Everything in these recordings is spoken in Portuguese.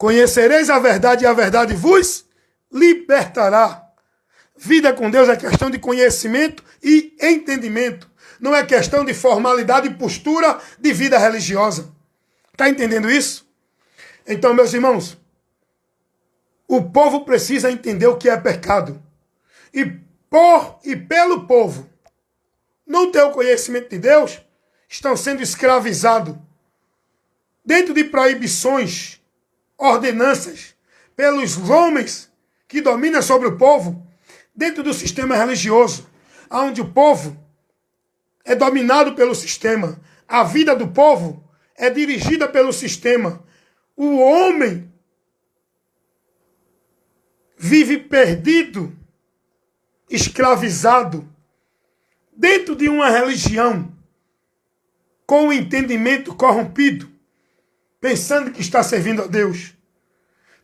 Conhecereis a verdade e a verdade vos libertará. Vida com Deus é questão de conhecimento e entendimento. Não é questão de formalidade e postura de vida religiosa. Está entendendo isso? Então, meus irmãos, o povo precisa entender o que é pecado. E pelo povo não ter o conhecimento de Deus, estão sendo escravizados dentro de proibições, ordenanças, pelos homens que dominam sobre o povo, dentro do sistema religioso, onde o povo é dominado pelo sistema, a vida do povo é dirigida pelo sistema. O homem vive perdido, escravizado, dentro de uma religião, com o entendimento corrompido, pensando que está servindo a Deus,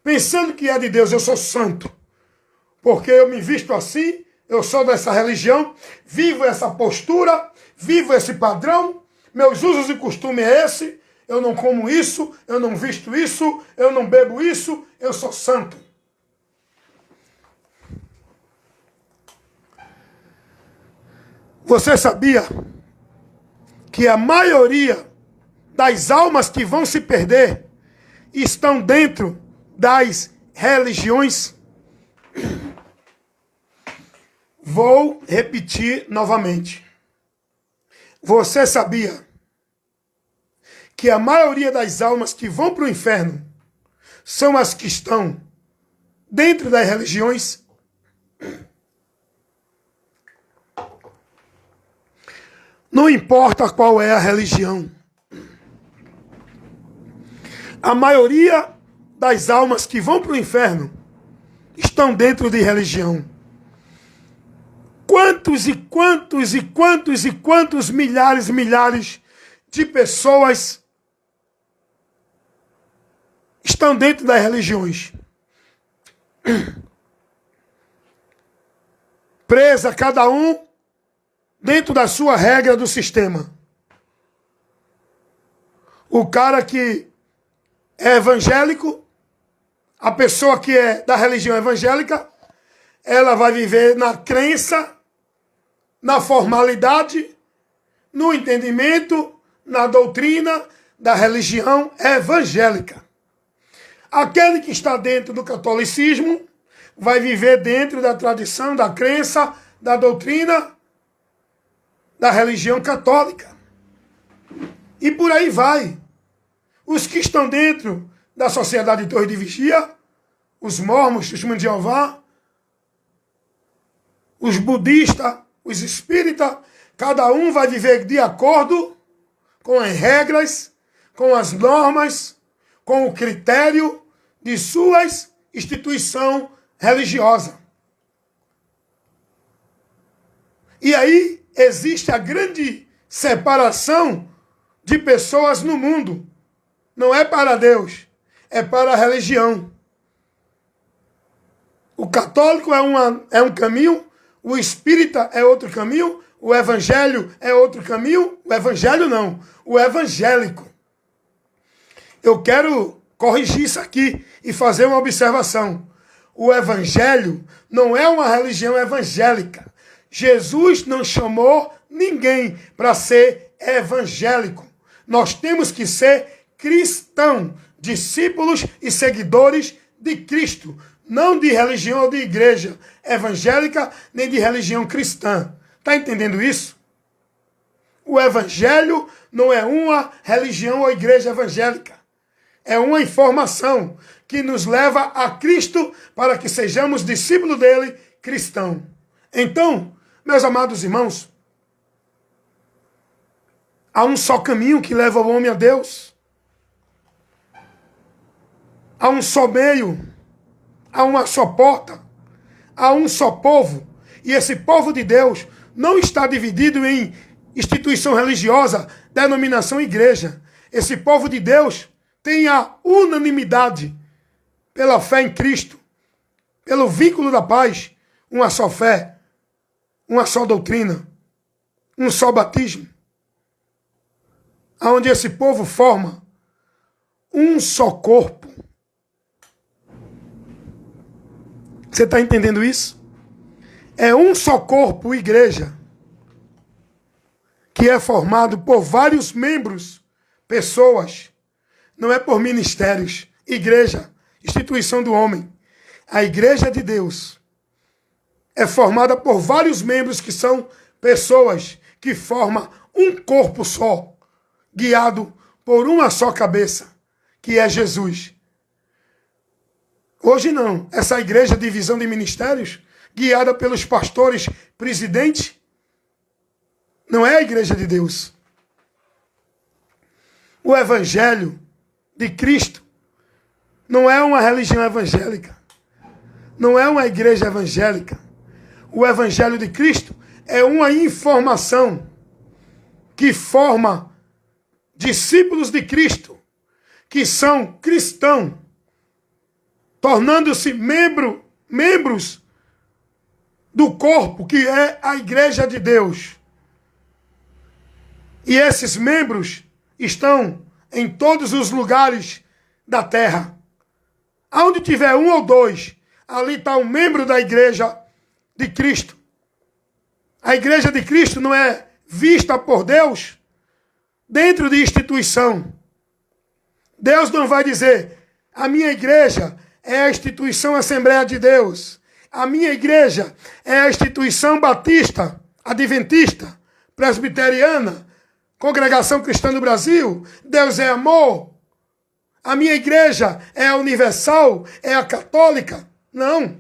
pensando que é de Deus. Eu sou santo, porque eu me visto assim, eu sou dessa religião, vivo essa postura, vivo esse padrão, meus usos e costumes é esse, eu não como isso, eu não visto isso, eu não bebo isso, eu sou santo. Você sabia que a maioria das almas que vão se perder estão dentro das religiões? Vou repetir novamente. Você sabia que a maioria das almas que vão para o inferno são as que estão dentro das religiões? Não importa qual é a religião. A maioria das almas que vão para o inferno estão dentro de religião. Quantos e quantos e quantos e quantos milhares e milhares de pessoas estão dentro das religiões? Presa cada um dentro da sua regra do sistema. O cara que é evangélico, a pessoa que é da religião evangélica, ela vai viver na crença, na formalidade, no entendimento, na doutrina da religião evangélica. Aquele que está dentro do catolicismo vai viver dentro da tradição, da crença, da doutrina da religião católica. E por aí vai. Os que estão dentro da Sociedade de Torre de Vigia, os mormons, testemunhos de Jeová, os budistas, os espíritas, cada um vai viver de acordo com as regras, com as normas, com o critério de suas instituição religiosa. E aí existe a grande separação de pessoas no mundo. Não é para Deus, é para a religião. O católico é um caminho, o espírita é outro caminho, o evangelho é outro caminho, o evangelho não, o evangélico. Eu quero corrigir isso aqui e fazer uma observação. O evangelho não é uma religião evangélica. Jesus não chamou ninguém para ser evangélico. Nós temos que ser cristão, discípulos e seguidores de Cristo, não de religião ou de igreja evangélica, nem de religião cristã. Está entendendo isso? O evangelho não é uma religião ou igreja evangélica. É uma informação que nos leva a Cristo para que sejamos discípulos dele, cristão. Então, meus amados irmãos, há um só caminho que leva o homem a Deus. Há um só meio. Há uma só porta. Há um só povo. E esse povo de Deus não está dividido em instituição religiosa, denominação igreja. Esse povo de Deus tem a unanimidade pela fé em Cristo, pelo vínculo da paz, uma só fé, uma só doutrina, um só batismo, onde esse povo forma um só corpo, Você está entendendo isso? É um só corpo, igreja, que é formado por vários membros, pessoas. Não é por ministérios. Igreja, instituição do homem. A igreja de Deus é formada por vários membros que são pessoas que formam um corpo só, guiado por uma só cabeça, que é Jesus. Hoje não. Essa igreja de divisão de ministérios, guiada pelos pastores presidentes, não é a igreja de Deus. O evangelho de Cristo não é uma religião evangélica. Não é uma igreja evangélica. O evangelho de Cristo é uma informação que forma discípulos de Cristo, que são cristãos, tornando-se membros do corpo que é a igreja de Deus. E esses membros estão em todos os lugares da terra. Onde tiver um ou dois, ali está um membro da igreja de Cristo. A igreja de Cristo não é vista por Deus dentro de instituição. Deus não vai dizer, a minha igreja é a instituição Assembleia de Deus. A minha igreja é a instituição batista, adventista, presbiteriana, Congregação Cristã do Brasil. Deus é amor. A minha igreja é a universal, é a católica. Não.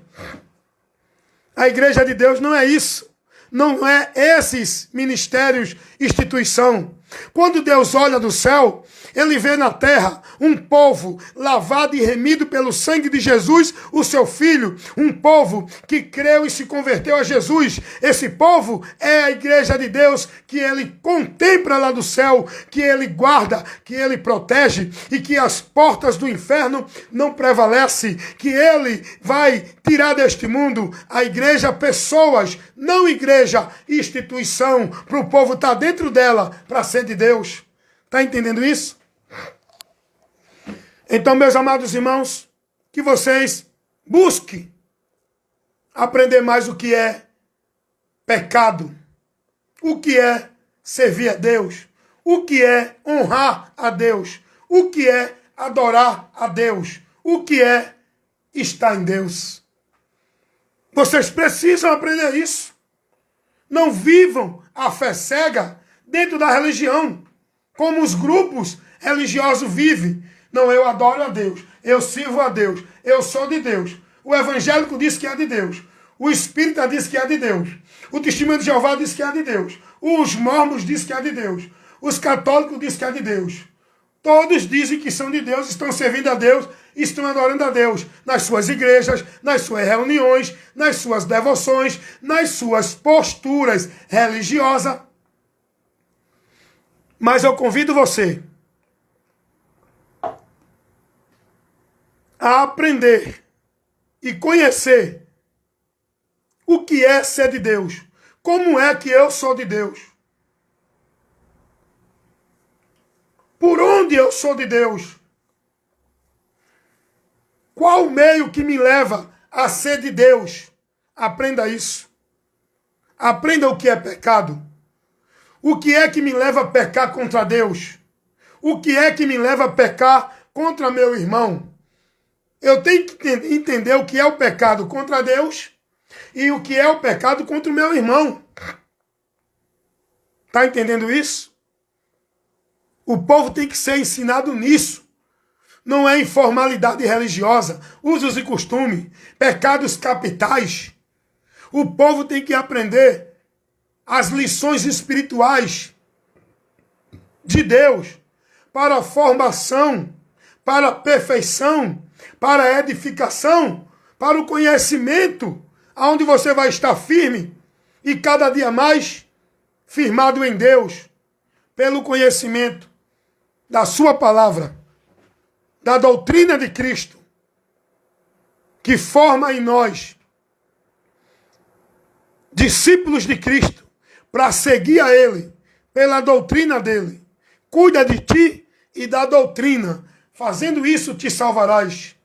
A igreja de Deus não é isso. Não é esses ministérios, instituição. Quando Deus olha do céu, ele vê na terra um povo lavado e remido pelo sangue de Jesus, o seu Filho. Um povo que creu e se converteu a Jesus. Esse povo é a igreja de Deus que ele contempla lá do céu, que ele guarda, que ele protege e que as portas do inferno não prevalecem, que ele vai tirar deste mundo a igreja, pessoas, não igreja, instituição, para o povo estar dentro dela, para ser de Deus. Está entendendo isso? Então, meus amados irmãos, que vocês busquem aprender mais o que é pecado, o que é servir a Deus, o que é honrar a Deus, o que é adorar a Deus, o que é estar em Deus. Vocês precisam aprender isso. Não vivam a fé cega dentro da religião, como os grupos religiosos vivem. Não, eu adoro a Deus, eu sirvo a Deus, eu sou de Deus. O evangélico diz que é de Deus. O espírita diz que é de Deus. O testemunho de Jeová diz que é de Deus. Os mormons diz que é de Deus. Os católicos diz que é de Deus. Todos dizem que são de Deus, estão servindo a Deus, estão adorando a Deus nas suas igrejas, nas suas reuniões, nas suas devoções, nas suas posturas religiosas. Mas eu convido você a aprender e conhecer o que é ser de Deus. Como é que eu sou de Deus? Por onde eu sou de Deus? Qual o meio que me leva a ser de Deus? Aprenda isso. Aprenda o que é pecado. O que é que me leva a pecar contra Deus? O que é que me leva a pecar contra meu irmão? Eu tenho que entender o que é o pecado contra Deus e o que é o pecado contra o meu irmão. Está entendendo isso? O povo tem que ser ensinado nisso. Não é informalidade religiosa, usos e costumes, pecados capitais. O povo tem que aprender as lições espirituais de Deus para a formação, para a perfeição, para a edificação, para o conhecimento, aonde você vai estar firme e cada dia mais firmado em Deus, pelo conhecimento da sua palavra, da doutrina de Cristo, que forma em nós discípulos de Cristo, para seguir a Ele, pela doutrina dEle. Cuida de ti e da doutrina. Fazendo isso, te salvarás.